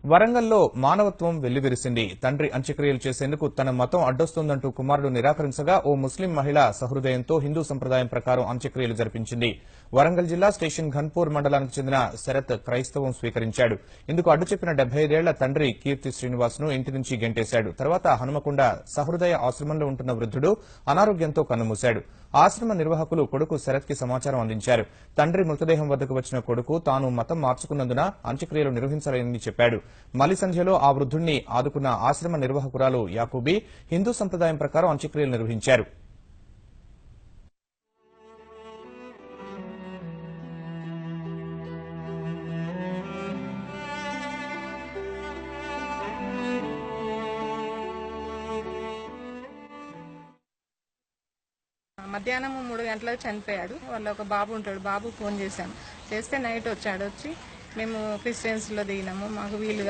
వరంగల్లో మానవత్వం వెల్లివిరిసింది. తండ్రి అంత్యక్రియలు చేసేందుకు తన మతం అడ్డొస్తోందంటూ కుమారుడు నిరాకరించగా ఓ ముస్లిం మహిళ సహృదయంతో హిందూ సంప్రదాయం ప్రకారం అంత్యక్రియలు జరిపించింది. వరంగల్ జిల్లా స్టేషన్ ఘన్పూర్ మండలానికి చెందిన శరత్ క్రైస్తవం స్వీకరించాడు. ఇందుకు అడ్డు చెప్పిన 75 ఏళ్ల తండ్రి కీర్తి శ్రీనివాస్ ను ఇంటి నుంచి గెంటేశాడు. తర్వాత హనుమకొండ సహృదయ ఆశ్రమంలో ఉంటున్న వృద్ధుడు అనారోగ్యంతో కన్నుమూశాడు. ఆశ్రమ నిర్వాహకులు కొడుకు శరత్ కి సమాచారం అందించారు. తండ్రి మృతదేహం వద్దకు వచ్చిన కొడుకు తాను మతం మార్చుకున్నందున అంత్యక్రియలు నిర్వహించలేనని చెప్పాడు. మలి సంధ్యలో ఆ వృద్ధుడిని ఆదుకున్న ఆశ్రమ నిర్వాహకురాలు యాకూబీ హిందూ సంప్రదాయం ప్రకారం అంత్యక్రియలు నిర్వహించారు. మధ్యాహ్నం 3 గంటలకు చనిపోయాడు. వాళ్ళ ఒక బాబు ఉంటాడు. బాబు ఫోన్ చేశాం. చేస్తే నైట్ వచ్చాడు. వచ్చి మేము క్రిస్టియన్స్లో దిగినాము, మాకు వీలు